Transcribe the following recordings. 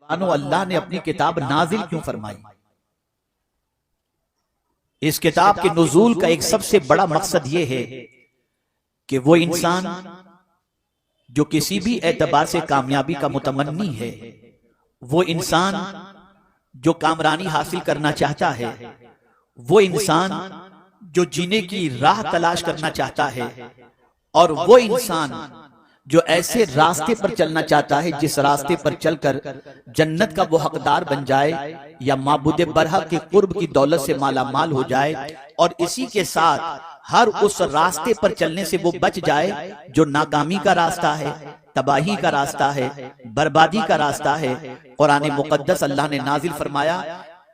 अल्लाह ने अपनी किताब नाजिल क्यों फरमाई? इस किताब के नुज़ूल का एक सबसे बड़ा मकसद यह है कि वो इंसान जो किसी भी एतबार से कामयाबी का मुतमन्नी है, वो इंसान जो कामरानी हासिल करना चाहता है, वो इंसान जो जीने की राह तलाश करना चाहता है, और वो इंसान जो ऐसे रास्ते पर चलना चाहता है जिस रास्ते पर चलकर जन्नत का वो हकदार बन जाए या माबूद बरहक के कुर्ब की दौलत से माला माल हो जाए, और इसी के साथ हर उस रास्ते पर चलने से वो बच जाए जो नाकामी का रास्ता है, तबाही का रास्ता है, बर्बादी का रास्ता है। कुरान मुकद्दस अल्लाह ने नाजिल फरमाया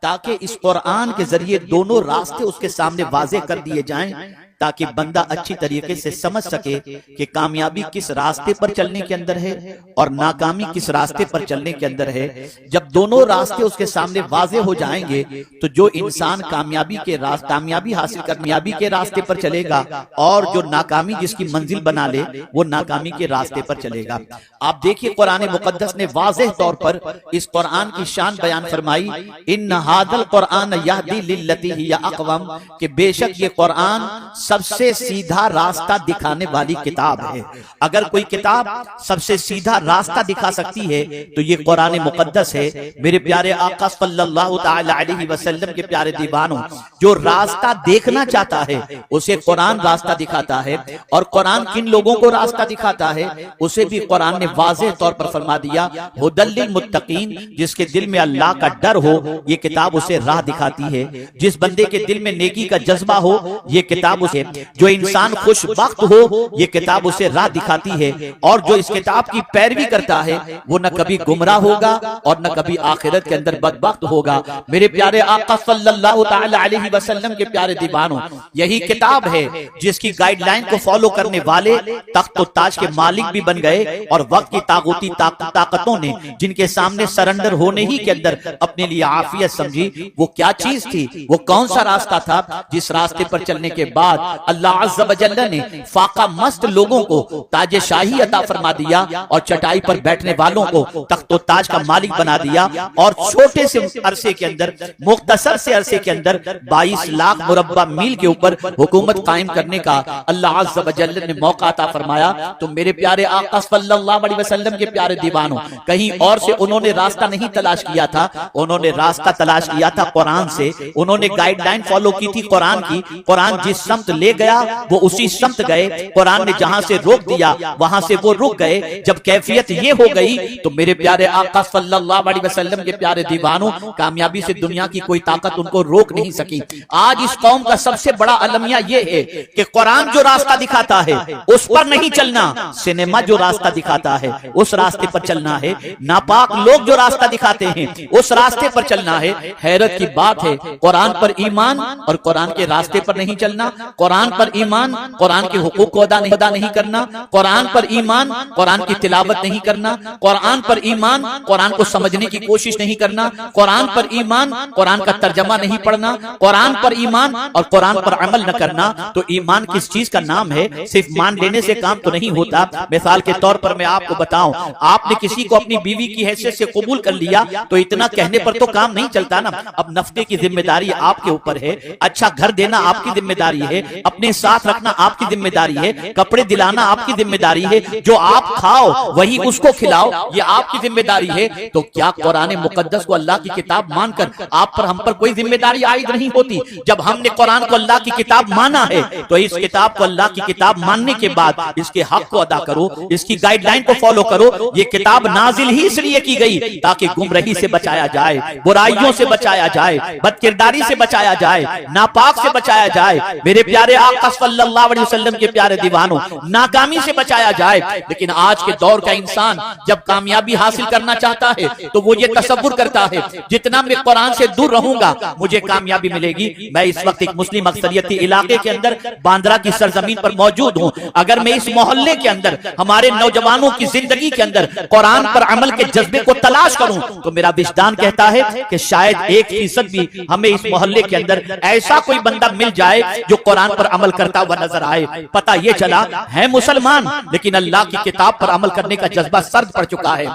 ताकि इस कुरान के जरिए दोनों रास्ते उसके सामने वाज़े कर दिए जाएं, ताकि बंदा अच्छी तरीके से समझ सके कि कामयाबी किस रास्ते पर चलने के अंदर है और नाकामी किस रास्ते पर चलने के अंदर है। जब दोनों रास्ते उसके सामने वाज़े हो जाएंगे तो जो इंसान कामयाबी हासिल कर कामयाबी के रास्ते पर चलेगा, और जो नाकामी जिसकी मंजिल बना ले वो नाकामी के रास्ते पर चलेगा। आप देखिए कुरान मुकद्दस ने वाज़ेह तौर पर इस कुरान की शान बयान फरमाई, इन्ना हादल कुरान यहदी लिल्लती हिया अक़वम, कि बेशक ये कुरान सबसे सीधा रास्ता दिखाने वाली किताब है। अगर कोई किताब सबसे सीधा रास्ता दिखा सकती है तो ये कुरान मुकद्दस है। मेरे प्यारे आका सल्लल्लाहु तआला अलैहि वसल्लम के प्यारे दीवानों, जो रास्ता देखना चाहता है उसे कुरान रास्ता दिखाता है, और कुरान किन लोगों को रास्ता दिखाता है उसे भी कुरान ने वाज़ेह तौर पर फरमा दिया, हुदल लिल मुत्तकीन, जिसके दिल में अल्लाह का डर हो ये किताब उसे राह दिखाती है। जिस बंदे के दिल में नेकी का जज्बा हो ये किताब उसे, जो इंसान खुशबख्त हो ये किताब उसे राह दिखाती है, और जो इस किताब की पैरवी करता है वो न कभी गुमराह होगा और न कभी आखिरत के अंदर बदबख्त होगा। मेरे प्यारे आका सल्लल्लाहु तआला अलैहि वसल्लम के प्यारे दीवानों, यही किताब है जिसकी गाइडलाइन को फॉलो करने वाले तख्त व ताज के मालिक भी बन गए, और वक्त की तागूती ताकतों ने जिनके सामने सरेंडर होने ही के अंदर अपने लिए आफियत समझी। वो क्या चीज थी, वो कौन सा रास्ता था जिस रास्ते पर चलने के बाद अल्लाह अज़्ज़ा व जल्ल ने फाका मस्त लोगों को ताज शाही अता फरमा दिया, और चटाई पर बैठने वालों को तख्त व ताज का मालिक बना दिया, और छोटे से अरसे के अंदर, मुख्तसर से अरसे के अंदर 22 लाख मुरब्बा मील के ऊपर हुकूमत कायम करने का अल्लाह अज़्ज़ा व जल्ल ने मौका अता फरमाया। तो मेरे प्यारे आका सल्लल्लाहु अलैहि वसल्लम के प्यारे दीवानों, कहीं और से उन्होंने रास्ता नहीं तलाश किया था, उन्होंने रास्ता तलाश किया था कुरान से। उन्होंने गाइडलाइन फॉलो की थी कुरान की। कुरान जिस समत ले गया वो उसी समत गए, कुरान ने जहां से रोक दिया वहां से वो रुक गए। जब कैफियत ये हो गई तो मेरे प्यारे आका सल्लल्लाहु अलैहि वसल्लम के प्यारे दीवानों, कामयाबी से दुनिया की कोई ताकत उनको रोक नहीं सकी। आज इस कौम का सबसे बड़ा अलमिया ये है कि कुरान जो रास्ता दिखाता है उस पर नहीं चलना, सिनेमा जो रास्ता दिखाता है उस रास्ते पर चलना है, नापाक लोग जो रास्ता दिखाते हैं उस रास्ते पर चलना है। हैरत की बात है, कुरान पर ईमान और कुरान के रास्ते पर नहीं चलना, कुरान पर ईमान, कुरान के हुकूक को अदा नहीं करना, कुरान पर ईमान, कुरान की तिलावत नहीं करना, कुरान पर ईमान, कुरान को समझने की कोशिश नहीं करना, कुरान पर ईमान, कुरान का तर्जमा नहीं पढ़ना, कुरान पर ईमान और कुरान पर अमल न करना। तो ईमान किस चीज का नाम है? सिर्फ मान लेने से काम तो नहीं होता। मिसाल के तौर पर मैं आपको बताऊं, आपने किसी को अपनी बीवी की हैसियत से कबूल कर लिया तो इतना कहने पर तो काम नहीं चलता ना। अब नफ्ते की जिम्मेदारी आपके ऊपर है, अच्छा घर देना आपकी जिम्मेदारी है, अपने साथ रखना आपकी जिम्मेदारी है, कपड़े दिलाना आपकी जिम्मेदारी है, जो आप खाओ वही उसको खिलाओ ये आपकी जिम्मेदारी है। तो क्या कुरान मुकद्दस को अल्लाह की किताब मानकर आप पर हम पर कोई जिम्मेदारी आयद नहीं होती? जब हमने कुरान को अल्लाह की किताब माना है तो इस किताब को अल्लाह की किताब मानने के बाद इसके हक को अदा करो, इसकी गाइडलाइन को फॉलो करो। ये किताब नाजिल ही इसलिए की गई ताकि गुमराही से बचाया जाए, बुराइयों से बचाया जाए, बदकिरदारी से बचाया जाए, नापाक से बचाया जाए। मेरे प्यारे आका सल्लल्लाहु अलैहि वसल्लम के प्यारे दीवानों, नाकामी से बचाया जाए। लेकिन आज के दौर का इंसान जब कामयाबी हासिल करना चाहता है तो वो ये तसव्वुर करता है जितना मैं कुरान से दूर रहूंगा मुझे कामयाबी मिलेगी। मैं इस वक्त एक मुस्लिम अक्सरियती इलाके के अंदर बांद्रा की सरजमीन पर मौजूद हूँ। अगर मैं इस मोहल्ले के अंदर हमारे नौजवानों की जिंदगी के अंदर कुरान पर अमल के जज्बे को तलाश करूं तो मेरा विजदान कहता है कि शायद 1% भी हमें इस मोहल्ले के अंदर ऐसा कोई बंदा मिल जाए जो कुरान पर अमल करता हुआ नजर आए। पता ये चला है मुसलमान लेकिन अल्लाह की किताब पर अमल करने का जज्बा सर्द पड़ चुका है।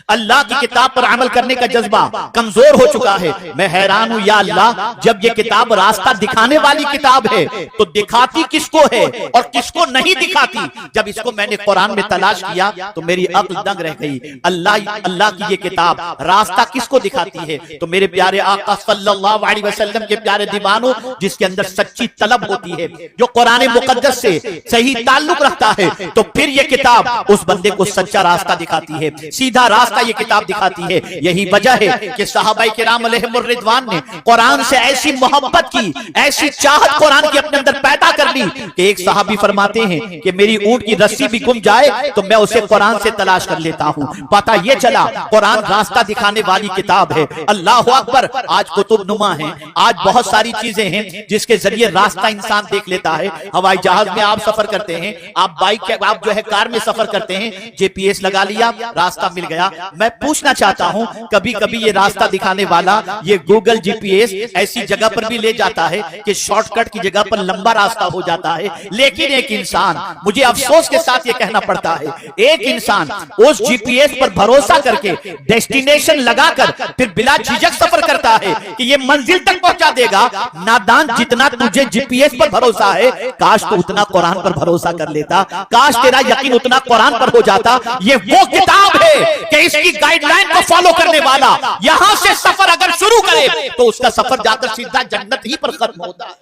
अल्लाह की किताब पर अमल करने का जज्बा कमजोर हो चुका है। मैं हैरान हूं या अल्लाह, जब ये किताब रास्ता दिखाने वाली किताब है तो दिखाती किसको है और किसको नहीं दिखाती। जब इसको मैंने कुरान में तलाश किया तो मेरी अक्ल दंग रह गई। अल्लाह की ये किताब रास्ता किसको दिखाती है? तो मेरे प्यारे आका सल्लल्लाहु अलैहि वसल्लम के प्यारे दीवानों, जिसके अंदर सच्ची तलब होती है, जो कुरान मुकद्दस से सही ताल्लुक रखता है, तो फिर ये किताब उस बंदे को सच्चा रास्ता दिखाती है, सीधा रास्ता ये किताब दिखाती है। यही वजह है कि सहाबाए किराम अलैहिमुर रिदवान ने कुरान से ऐसी मोहब्बत की, ऐसी चाहत कुरान की अपने अंदर पैदा कर ली कि एक सहाबी फरमाते हैं कि मेरी ऊंट की रस्सी भी गुम जाए तो मैं उसे कुरान से तलाश कर लेता हूं। पता ये चला कुरान रास्ता दिखाने वाली किताब है। अल्लाह अकबर। आज कुतुब नुमा है, आज बहुत सारी चीजें हैं जिसके जरिए रास्ता इंसान देख लेता है। हवाई जहाज में आप सफर करते हैं, आप बाइक आप जो है कार में सफर करते हैं, जीपीएस लगा लिया, रास्ता मिल गया। मैं पूछना चाहता हूं, कभी कभी ये रास्ता दिखाने वाला ये गूगल जीपीएस ऐसी जगह पर भी ले जाता है कि शॉर्टकट की जगह पर लंबा रास्ता हो जाता है। लेकिन एक इंसान, मुझे अफसोस के साथ ये कहना पड़ता है, एक इंसान उस जीपीएस पर भरोसा करके डेस्टिनेशन लगाकर फिर बिला झिझक सफर करता है कि ये मंजिल तक पहुंचा देगा। नादान, जितना तुझे जीपीएस पर भरोसा है, काश तो उतना कुरान पर भरोसा कर लेता, काश तेरा यकीन उतना कुरान पर हो जाता। ये वो किताब है कि इसकी गाइडलाइन को फॉलो करने वाला यहां से सफर अगर शुरू करे तो उसका सफर जाकर सीधा जन्नत ही पर खत्म होता है।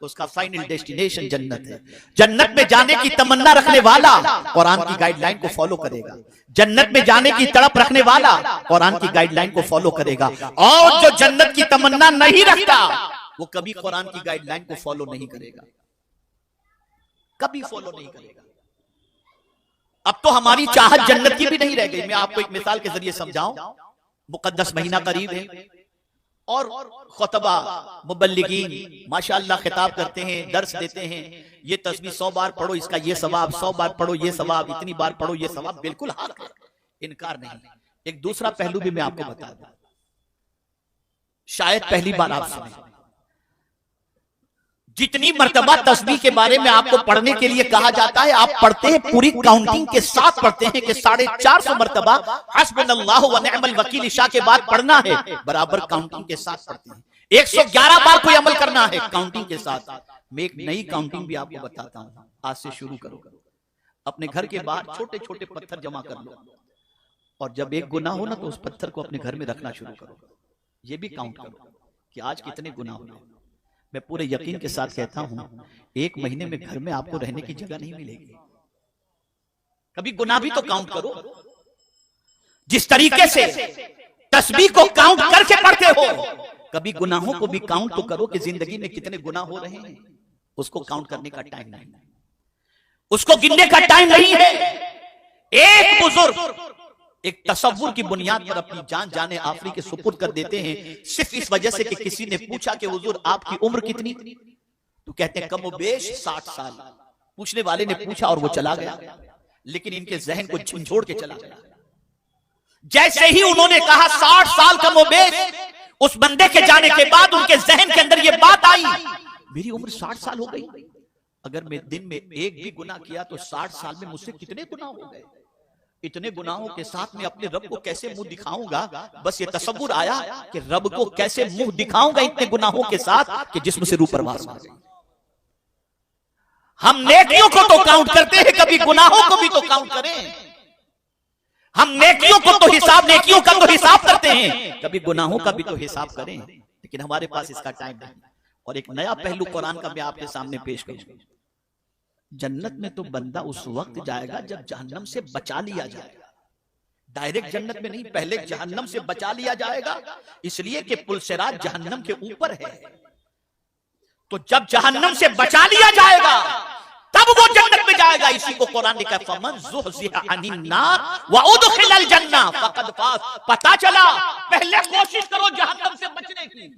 उसका फाइनल डेस्टिनेशन जन्नत है। जन्नत में जाने की तमन्ना रखने वाला कुरान की गाइडलाइन को फॉलो करेगा। जन्नत में जाने की तड़प रखने वाला कुरान की गाइडलाइन को फॉलो करेगा। और जो जन्नत की तमन्ना नहीं रखता वो कभी कुरान की गाइडलाइन को फॉलो नहीं करेगा, कभी फॉलो नहीं करेगा। अब तो हमारी चाहत जन्नत की भी नहीं रह गई। मैं आपको एक मिसाल के जरिए समझाऊं। मुकद्दस महीना करीब है और खुतबा मुबल्लिगीन माशाअल्लाह खिताब करते हैं, दर्स देते हैं। ये तस्बीह 100 बार पढ़ो इसका ये सवाब, 100 बार पढ़ो ये सवाब, इतनी बार पढ़ो ये सवाब। बिल्कुल हक है, इनकार नहीं। एक दूसरा पहलू भी मैं आपको बता दूं, शायद पहली बार आप सुने, जितनी मर्तबा तस्बीह के बारे में आपको पढ़ने के लिए कहा जाता है, आप पढ़ते हैं पूरी काउंटिंग के साथ पढ़ते हैं कि 450 मर्तबा हस्बुनल्लाहु व निअमल वकील इशा के बाद पढ़ना है, बराबर काउंटिंग के साथ पढ़ते हैं। 111 बार कोई अमल करना है काउंटिंग के साथ। मैं एक नई काउंटिंग भी आपको बताता हूं, आज से शुरू करो। अपने घर के बाहर छोटे छोटे पत्थर जमा कर लो और जब एक गुनाह हो ना तो उस पत्थर को अपने घर में रखना शुरू करो। ये भी काउंट करो कि आज कितने गुनाह हुए। मैं पूरे यकीन के साथ कहता हूं, एक महीने में घर में आपको रहने की जगह नहीं मिलेगी। कभी गुनाह भी तो काउंट करो। जिस तरीके से तस्बीह को काउंट करके पढ़ते हो, कभी गुनाहों को भी काउंट तो करो कि जिंदगी में कितने गुनाह हो रहे हैं। उसको काउंट करने का टाइम नहीं, उसको गिनने का टाइम नहीं है। एक बुजुर्ग एक तसव्वुर की बुनियाद पर अपनी जान जाने आफरी के सुपुर्द कर देते हैं, सिर्फ इस वजह से कि किसी ने पूछा कि हुजूर आपकी उम्र कितनी? तो कहते हैं कमोबेश 60 साल। पूछने वाले ने पूछा और वो चला गया, लेकिन इनके जहन को झंझोड़ के चला गया। जैसे ही उन्होंने कहा 60 साल कमोबेश, उस बंदे के जाने के बाद उनके जहन के अंदर ये बात आई, मेरी उम्र 60 साल हो गई। अगर मैं दिन में एक भी गुनाह किया तो 60 साल में मुझसे कितने गुनाह हो गए। इतने गुनाहों के साथ में अपने रब को कैसे मुंह दिखाऊंगा। बस ये तसव्वुर आया कि रब को कैसे मुंह दिखाऊंगा इतने गुनाहों के साथ कि जिस्म से रूह परवास हो गई। हम नेकियों को तो काउंट करते हैं, कभी गुनाहों को भी तो काउंट करें। हम नेकियों को तो हिसाब, नेकियों का तो हिसाब करते हैं, कभी गुनाहों का भी तो हिसाब करें। लेकिन हमारे पास इसका टाइम नहीं। और एक नया पहलू कुरान का मैं आपके सामने पेश करूंगा। जन्नत में तो बंदा उस वक्त जाएगा जब जहन्नम से बचा लिया जाएगा। डायरेक्ट जन्नत में नहीं, पहले जहन्नम से बचा लिया जाएगा, इसलिए कि पुलसिरात जहन्नम के ऊपर है। तो जब जहन्नम से बचा लिया जाएगा तब वो जन्नत में जाएगा। इसी को कुरान लिखा फमन ज़ुहज़िहा अनिन नार व उदखिलल जन्नह फक़द फाज़। पता चला, पहले कोशिश करो जहन्नम से बचने की,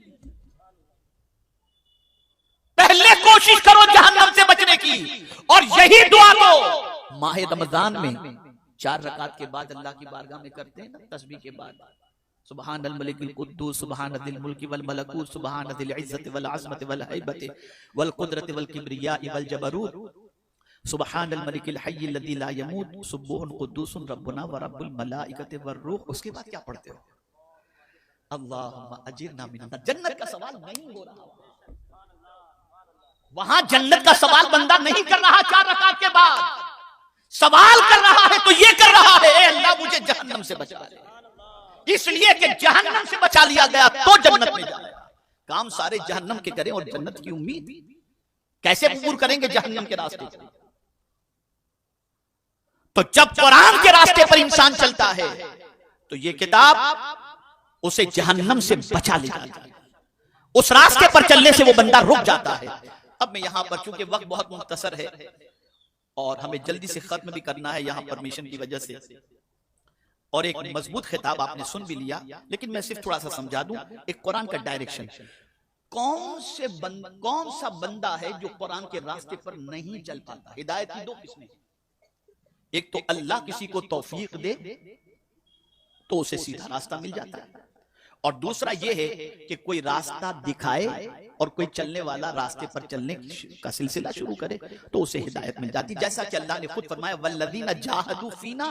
पहले कोशिश करो जहन्नम से बचने की। और यही दुआ को माह रमजान में 4 रकात के बाद अल्लाह की बारगाह में करते हैं ना, तस्बीह के बाद। सुबहानल मलिकिल कुद्दूस सुबहानल मुल्की वल मलकूत सुबहानल इज्जति वल अज़मति वल हैबति वल कुदरति वल किब्रिया वल जबरूत सुब्हानल मलिकिल हय्यिल लज़ी ला यमूत सुब्बुहुन कुद्दूसुन रब्बुना व रब्बुल मलाइकति वर्रूह। उसके बाद क्या पढ़ते हो? अल्लाहुम्मा अजिरना मिनन्नार। जन्नत का सवाल नहीं हो रहा, वहां जन्नत का सवाल बंदा नहीं कर रहा। 4 रकात के बाद सवाल कर रहा है तो ये कर रहा है, अल्लाह मुझे जहन्नम से बचा ले। इसलिए कि जहन्नम से बचा लिया गया तो जन्नत में जाएगा। काम सारे जहन्नम के करें और जन्नत की उम्मीद कैसे पूर्ण करेंगे जहन्नम के रास्ते? तो जब कुरान के रास्ते पर इंसान चलता है तो ये किताब उसे जहन्नम से बचा ले जाती है। उस रास्ते पर चलने से वो बंदा रुक जाता है। अब मैं यहां पर, चूंकि वक्त बहुत मुख्तसर है और हमें जल्दी से खत्म भी करना है यहां परमिशन की वजह से, और एक मजबूत खिताब आपने सुन भी लिया, लेकिन मैं सिर्फ थोड़ा सा समझा दूं एक कुरान का डायरेक्शन। कौन सा बंदा है जो कुरान के रास्ते पर नहीं चल पाता? हिदायत की 2 किस्में। एक तो अल्लाह किसी को तौफीक दे तो उसे सीधा रास्ता मिल जाता है, और दूसरा यह है कि कोई रास्ता दिखाए और कोई चलने वाला रास्ते पर चलने का सिलसिला शुरू करे तो उसे हिदायत मिल जाती। जैसा कि अल्लाह ने खुद फरमाया वल्लज़ीना जाहदू फीना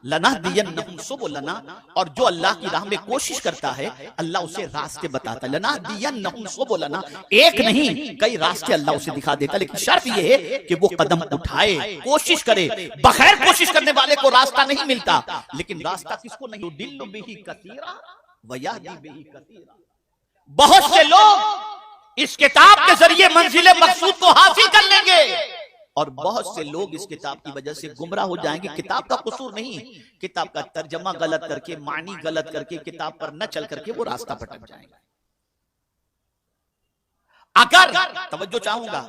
लनहदियन्नहुम सुबुलना, और जो अल्लाह की राह में कोशिश करता है अल्लाह उसे रास्ते बताता है। लनहदियन्नहुम सुबुलना, एक नहीं कई रास्ते अल्लाह उसे दिखा देता, लेकिन शर्त यह है कि वो कदम उठाए, कोशिश करे। बगैर कोशिश करने वाले को रास्ता नहीं मिलता। लेकिन रास्ता किसको नहीं? दिल्लु बिही कसीरा वयाहदी बिही कसीरा। बहुत से लोग इस किताब के जरिए मंजिल मकसूद को हासिल कर लेंगे और बहुत से लोग इस किताब की वजह से गुमराह हो जाएंगे। किताब का कसूर नहीं, किताब का तर्जमा गलत करके, मानी गलत करके, किताब पर न चल करके वो रास्ता भटक जाएंगे। अगर तवज्जो चाहूंगा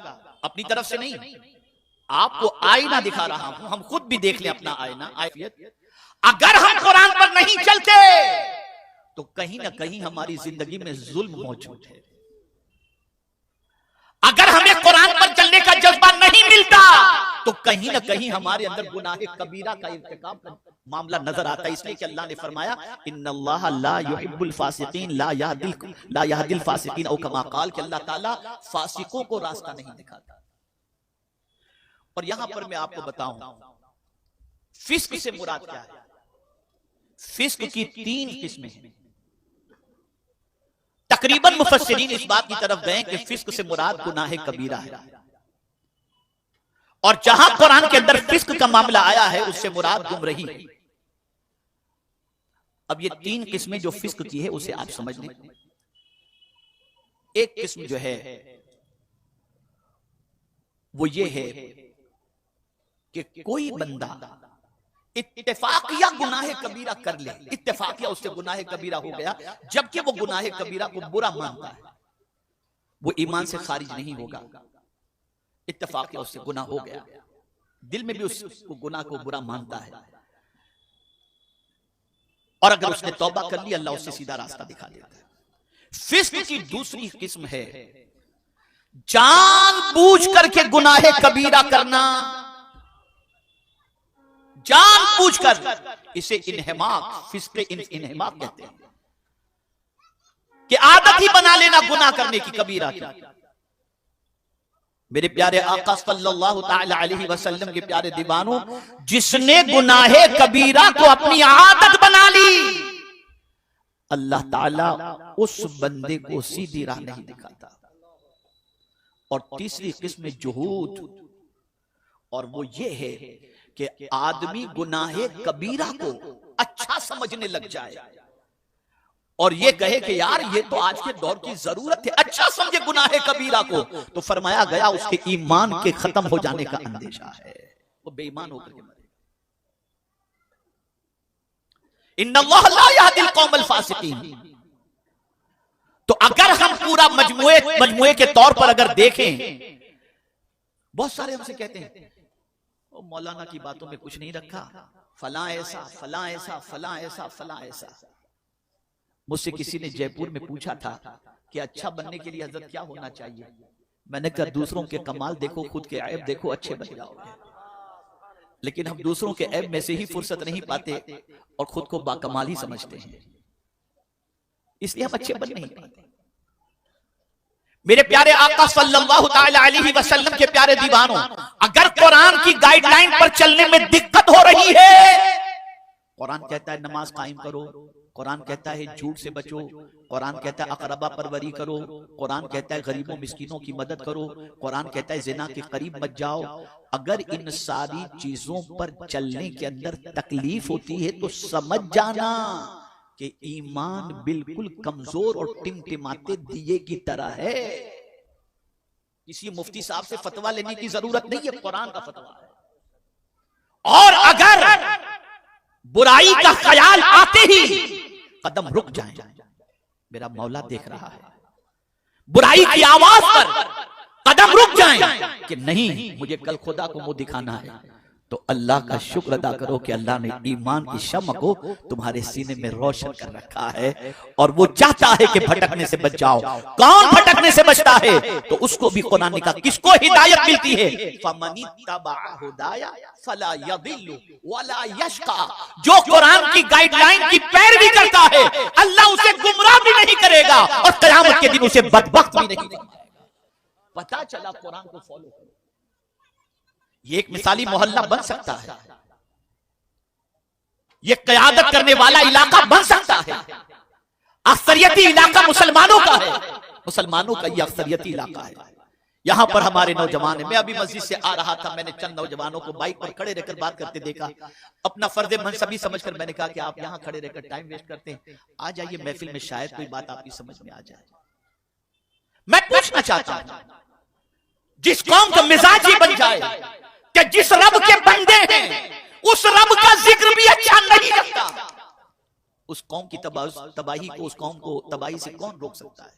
अपनी तरफ से नहीं, आपको आईना दिखा रहा हूं, हम खुद भी देख लें अपना आईना। अगर हम कुरान पर नहीं चलते तो कहीं ना कहीं हमारी जिंदगी में जुल्म मौजूद है। अगर हमें कुरान पर चलने का जज्बा नहीं मिलता तो कहीं ना कहीं हमारे अंदर गुनाह कबीरा का इर्तिकाब का मामला नजर आता है। इसलिए कि अल्लाह ने फरमाया इन्नल्लाह ला युहिब्बुल फासिकीन ला यहदिल फासिकीन, और कमा क़ाल कि अल्लाह ताला फासिकों को रास्ता नहीं दिखाता। और यहां पर मैं आपको बताऊं फिस्क से मुराद क्या है। फिस्क की 3 किस्में हैं। तकरीबन मुफस्सिरीन इस बात की तरफ गए कि फिस्क से मुराद गुनाह कबीरा है, और जहां कुरान के अंदर फिस्क का मामला आया है उससे मुराद गुमराही है। अब ये 3 किस्में जो फिस्क की है उसे आप समझ लें। एक किस्म जो है वो ये है कि कोई बंदा इत्तेफाकिया गुनाह कबीरा कर ले, इत्तेफाकिया उससे गुनाह कबीरा हो गया, जबकि वो गुनाह कबीरा को बुरा मानता है, वो ईमान से खारिज नहीं होगा। इत्तेफाकिया उससे गुनाह हो गया, दिल में भी उसको गुनाह को बुरा मानता है, और अगर उसने तौबा कर ली अल्लाह उससे सीधा रास्ता दिखा देता है। फिस्क की दूसरी किस्म है जानबूझ करके गुनाह कबीरा करना, जानबूझकर। इसे इन्हिमाक, फिस्क इन्हिमाक कहते हैं कि आदत ही बना लेना गुनाह करने की, कबीरा की। मेरे प्यारे आका सल्लल्लाहु ताला अलैहि वसल्लम के प्यारे दीवानों, जिसने गुनाह कबीरा को अपनी आदत बना ली अल्लाह ताला उस बंदे को सीधी राह नहीं दिखाता। और तीसरी किस्म जुहूद, और वो ये है कि आदमी गुनाह कबीरा को अच्छा समझने लग जाए और ये कहे कि यार ये तो आज के दौर की जरूरत है, अच्छा समझे गुनाह कबीरा को, तो फरमाया गया उसके ईमान के खत्म हो जाने का अंदेशा है, वो बेईमान होकर के मरेगा। इन्नल्लाह ला यहदिल कौमल फासिकीन। तो अगर हम पूरा मजमुए के तौर पर अगर देखें, बहुत सारे हमसे कहते हैं मौलाना की बातों में कुछ नहीं रखा, फला ऐसा फला ऐसा फला ऐसा फला ऐसा। मुझसे किसी ने जयपुर में पूछा था कि अच्छा बनने के लिए हजरत क्या होना चाहिए। मैंने कहा दूसरों के कमाल देखो, खुद के ऐब देखो, अच्छे बन जाओगे। लेकिन हम दूसरों के ऐब में से ही फुर्सत नहीं पाते और खुद को बाकमाल ही समझते हैं, इसलिए हम अच्छे बन नहीं पाते। मेरे प्यारे आका सल्लल्लाहु ताला अलैहि वसल्लम के प्यारे दीवानों, अगर कुरान की गाइडलाइन पर चलने में दिक्कत हो रही है, कुरान कहता है नमाज कायम करो, कुरान कहता है झूठ से बचो, कुरान कहता है अकरबा परवरी करो, कुरान कहता है गरीबों मिस्किनों की मदद करो, कुरान कहता है जिना के करीब मत जाओ। अगर इन सारी चीजों पर चलने के अंदर तकलीफ होती है तो समझ जाना कि ईमान बिल्कुल कमजोर और टिमटिमाते दिए की तरह है। किसी मुफ्ती साहब से फतवा लेने की जरूरत नहीं है, कुरान का फतवा है। और अगर बुराई का ख्याल आते ही कदम रुक जाए, मेरा मौला देख रहा है, बुराई की आवाज पर कदम रुक जाए कि नहीं मुझे कल खुदा को मुंह दिखाना है, तो अल्लाह का शुक्र अदा करो कि अल्लाह ने ईमान की शम्म को तुम्हारे सीने में रोशन कर रखा है और वो चाहता है कि भटकने से बच जाओ। कौन भटकने से बचता है? तो उसको भी कुरान ने कहा किसको हिदायत मिलती है, फमनित्तबा हुदाया फला यदिल्लु वला यशका। जो कुरान की गाइडलाइन की पैरवी करता है अल्लाह उसे गुमराह भी नहीं करेगा और क़यामत के दिन उसे बदबख्त भी नहीं करेगा। पता चला कुरान को फॉलो करो। ये एक मिसाली मोहल्ला बन सकता है, ये क़यादत करने वाला इलाका बन सकता है। अक्सरियती इलाका मुसलमानों का है, मुसलमानों का ये अक्सरियती इलाका है। यहां पर हमारे नौजवान है। मैं अभी मस्जिद से आ रहा था, मैंने चंद नौजवानों को बाइक पर खड़े रहकर बात करते देखा। अपना फर्ज मनसबी समझकर मैंने कहा कि आप यहां खड़े रहकर टाइम वेस्ट करते हैं, आ जाइए महफिल में, शायद कोई बात आपकी समझ में आ जाए। मैं पूछना चाहता हूं, जिस कौम का मिजाज ही बन जाए कि जिस रब के बंदे हैं उस रब का जिक्र भी अच्छा नहीं लगता, उस कौम की तबाही को, उस कौम को तबाही से कौन रोक सकता है?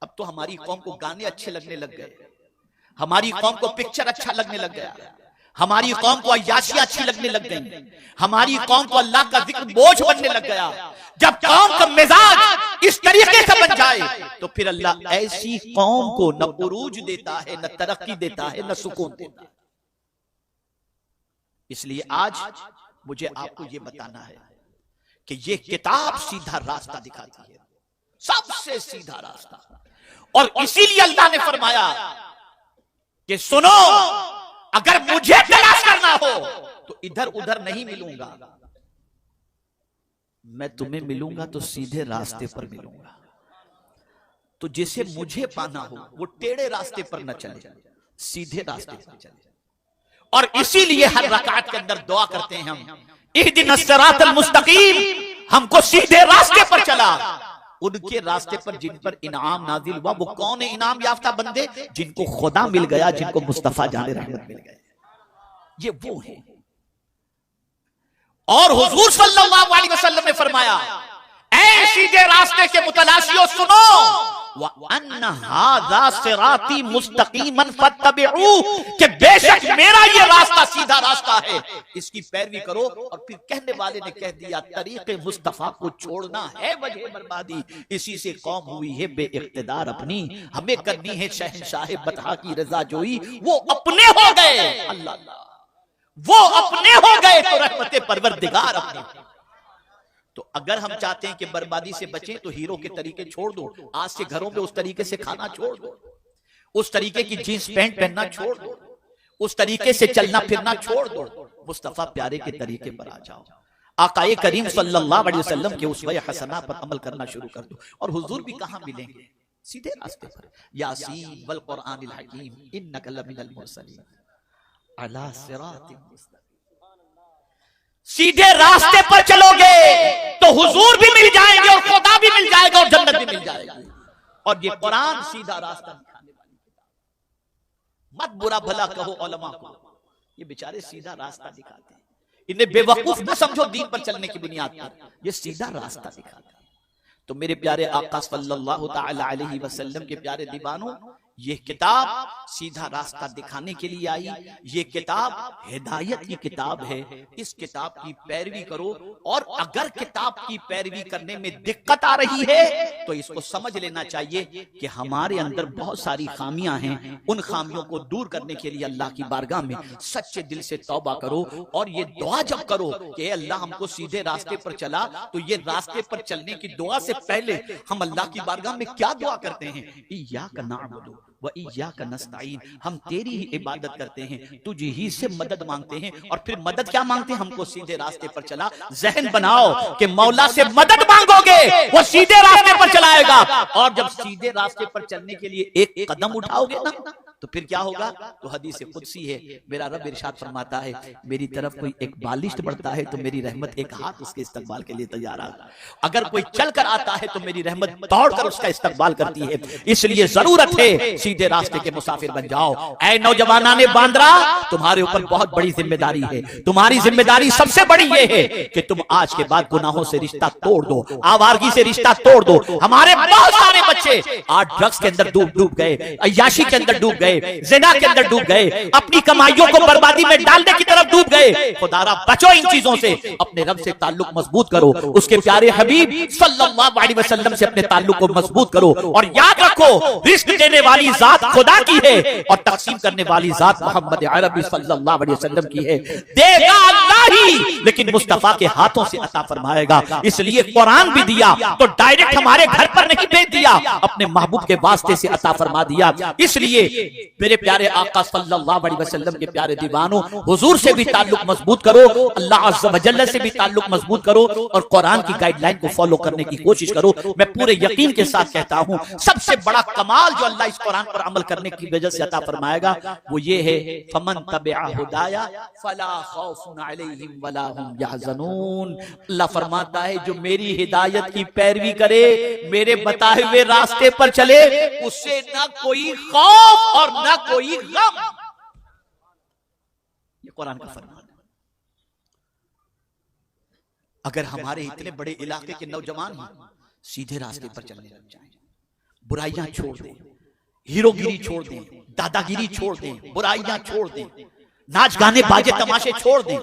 अब तो हमारी कौम को गाने अच्छे लगने लग गए, हमारी कौम को पिक्चर अच्छा लगने लग गया, हमारी कौम को अय्याशी अच्छी लगने लग गई, हमारी कौम को अल्लाह का जिक्र बोझ बनने लग गया। जब कौम का मिजाज इस तरीके से बन जाए तो फिर अल्लाह ऐसी कौम को न उरूज देता है, न तरक्की देता है, न सुकून देता है। इसलिए आज मुझे आपको यह बताना है कि यह किताब सीधा रास्ता दिखाती है, सबसे सीधा रास्ता। और इसीलिए अल्लाह ने फरमाया कि सुनो, अगर मुझे तलाश करना हो तो इधर उधर नहीं मिलूंगा, मैं तुम्हें मिलूंगा तो सीधे रास्ते पर मिलूंगा। तो जिसे मुझे पाना हो वो टेढ़े रास्ते पर न चले, सीधे रास्ते पर चले। और इसीलिए हर रकात के अंदर दुआ करते हैं हम, इहदिनस सिरातल मुस्तकीम, हमको सीधे रास्ते पर चला। उनके रास्ते पर जिन पर इनाम नाजिल हुआ, वो कौन है इनाम याफ्ता बंदे? जिनको खुदा मिल गया, जिनको मुस्तफा जाने रहमत मिल गया, ये वो है। और हुजूर सल्लल्लाहु अलैहि वसल्लम ने फरमाया, ऐ सीधे रास्ते के मुतलाशियों सुनो, व अन्न हाज़ा सिराती मुस्तकीमन फत्तबिऊ, कि बेशक मेरा ये रास्ता सीधा रास्ता है, इसकी पैरवी करो। और फिर कहने वाले ने कह दिया, तरीक़े मुस्तफा को छोड़ना है वजह बर्बादी, इसी से कौम हुई है बेइख्तिदार अपनी, हमें करनी है शहंशाह बतहा की रजा जोई। वो अपने हो गए, अल्लाह, वो अपने हो गए तो रहमते परवरदिगार अपने। तो अगर हम चाहते हैं कि बर्बादी से बचें तो हीरो के तरीके छोड़ दो, आज से घरों में उस तरीके से खाना छोड़ दो, उस तरीके की जींस पैंट पहनना छोड़ दो, उस तरीके से चलना फिरना छोड़ दो, मुस्तफा प्यारे के तरीके पर आ जाओ। आकाए करीम सल्लल्लाहु अलैहि वसल्लम के उस्वे हसना पर अमल करना शुरू कर दो। और हुजूर भी कहां मिलेंगे? सीधे रास्ते पर, यासीन वल कुरआनिल हकीम इन्नका लमिनल मुरसलीन अला सिरातिन मुस्तकीम। सीधे रास्ते पर चलोगे तो हुजूर भी मिल जाएंगे और खुदा भी मिल जाएगा और जन्नत भी मिल जाएगी। और ये कुरान सीधा रास्ता दिखाने वाली किताब। मत बुरा भला कहो उलमा को, ये बेचारे सीधा रास्ता दिखाते हैं, इन्हें बेवकूफ न समझो दीन पर चलने की बुनियाद पर, ये सीधा रास्ता दिखाते हैं। तो मेरे प्यारे आका सल्लल्लाहु ताला अलैहि वसल्लम के प्यारे दीवानों, ये किताब सीधा रास्ता दिखाने के लिए आई। ये किताब हिदायत की किताब है। इस किताब की पैरवी करो, और अगर किताब की पैरवी करने में दिक्कत आ रही है तो इसको समझ लेना चाहिए कि हमारे अंदर बहुत सारी खामियां हैं। उन खामियों को दूर करने के लिए अल्लाह की बारगाह में सच्चे दिल से तौबा करो, और ये दुआ जब करो कि अल्लाह हमको सीधे रास्ते पर चला, तो ये रास्ते पर चलने की दुआ से पहले हम अल्लाह की बारगाह में क्या दुआ करते हैं? इय्याका नअबुदु व इय्याका नस्तईन, हम तेरी ही इबादत करते हैं, तुझे ही से मदद मांगते हैं। और फिर मदद क्या मांगते हैं? हमको सीधे रास्ते पर चला। जहन बनाओ कि मौला से मदद मांगोगे वो सीधे रास्ते पर चलाएगा, और जब सीधे रास्ते पर चलने के लिए एक कदम उठाओगे ना, तो फिर क्या होगा? तो हदीस कुदसी है, मेरा रब इरशाद फरमाता है, मेरी तरफ कोई एक बालिश बढ़ता है तो मेरी रहमत एक हाथ उसके इस्तकबाल के लिए तैयार है। अगर कोई चल कर आता है तो मेरी रहमत दौड़कर उसका इस्तकबाल करती है। इसलिए जरूरत है सीधे रास्ते के मुसाफिर बन जाओ। ऐ नौजवानाने बांद्रा, तुम्हारे ऊपर बहुत बड़ी जिम्मेदारी है। तुम्हारी जिम्मेदारी सबसे बड़ी ये है कि तुम आज के बाद गुनाहों से रिश्ता तोड़ दो, आवारगी से रिश्ता तोड़ दो। हमारे बहुत सारे बच्चे आज ड्रग्स के अंदर डूब गए, अय्याशी के अंदर डूब गए, ज़िना के अंदर डूब गए, अपनी कमाइयों को बर्बादी में डालने की तरफ डूब गए। खुदारा बचो इन चीजों से, अपने रब से ताल्लुक मजबूत करो, उसके प्यारे हबीब सल्लल्लाहु अलैहि वसल्लम से अपने ताल्लुक को मजबूत करो। और याद रखो, रिस्क देने वाली जात खुदा की है और तकसीम करने वाली जात मोहम्मद अरबी सल्लल्लाहु अलैहि वसल्लम की है। देगा अल्लाह ही, लेकिन मुस्तफा के हाथों से अता फरमाएगा। इसलिए कुरान भी दिया तो डायरेक्ट हमारे घर पर नहीं भेज दिया, अपने महबूब के वास्ते से अता फरमा दिया। इसलिए मेरे प्यारे आका सल्लल्लाहु अलैहि वसल्लम के प्यारे दीवानों, हुजूर से भी ताल्लुक मजबूत करो, अल्लाह अज़्ज़ व जल्ल से भी ताल्लुक मजबूत करो, और कुरान की गाइडलाइन को फॉलो करने की कोशिश करो। मैं पूरे यकीन के साथ कहता हूं, सबसे बड़ा कमाल जो अल्लाह इस कुरान पर अमल करने की वजह से अता फरमाएगा वो ये है, फमन तबिअ हुदाया फला खौफुन अलैहिम वला हुम यहज़नून। अल्लाह फरमाता है, जो मेरी हिदायत की पैरवी करे, मेरे बताए हुए रास्ते पर चले, उससे ना कोई खौफ और ना कोई गम। ये कुरान का फरमान है। अगर हमारे इतने बड़े इलाके के नौजवान सीधे रास्ते पर चलने लग जाएं, बुराइयां छोड़ दें, हीरोगिरी छोड़ दें, दादागिरी छोड़ दें, बुराइयां छोड़ दें, नाच गाने बाजे तमाशे छोड़ दें।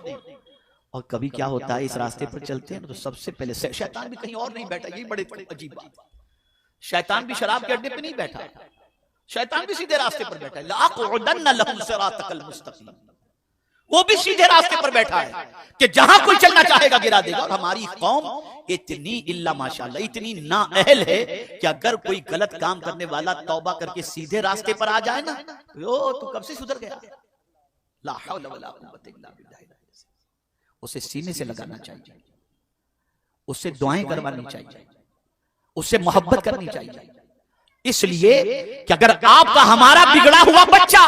और कभी क्या होता है, इस रास्ते पर चलते हैं तो सबसे पहले शैतान भी कहीं और नहीं बैठा। यही बड़े अजीब बात, शैतान भी शराब के अड्डे पे नहीं बैठा, शैतान भी सीधे रास्ते पर बैठा है। लाक़ुदन्न लहुम सिरातकल मुस्तक़ीम, वो भी सीधे रास्ते पर बैठा है कि जहां कोई चलना चाहेगा गिरा देगा। और हमारी कौम इतनी इल्ला माशाअल्लाह इतनी नाअहल है कि अगर कोई गलत काम करने वाला तौबा करके सीधे रास्ते पर आ जाए ना, तो कब से सुधर गया। ला हौला वला कुव्वता इल्ला बिल्लाह, उसे सीने से लगाना चाहिए, उससे दुआएं करवानी चाहिए, उससे मोहब्बत करनी चाहिए। इसलिए कि अगर आपका हमारा बिगड़ा हुआ बच्चा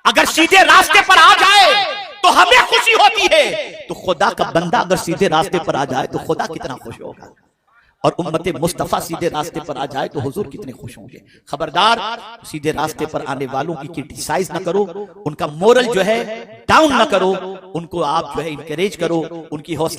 अगर सीधे रास्ते पर आ जाए तो हमें खुशी होती है, तो खुदा का बंदा अगर सीधे रास्ते पर आ जाए तो खुदा कितना खुश होगा। और उम्मत मुस्तफा सीधे रास्ते पर आ जाए तो हुजूर कितने खुश होंगे। खबरदार, सीधे रास्ते पर आने वालों की क्रिटिसाइज ना करो, उनका मोरल जो है डाउन ना करो, उनको आप जो है इंकरेज करो, उनकी हौसला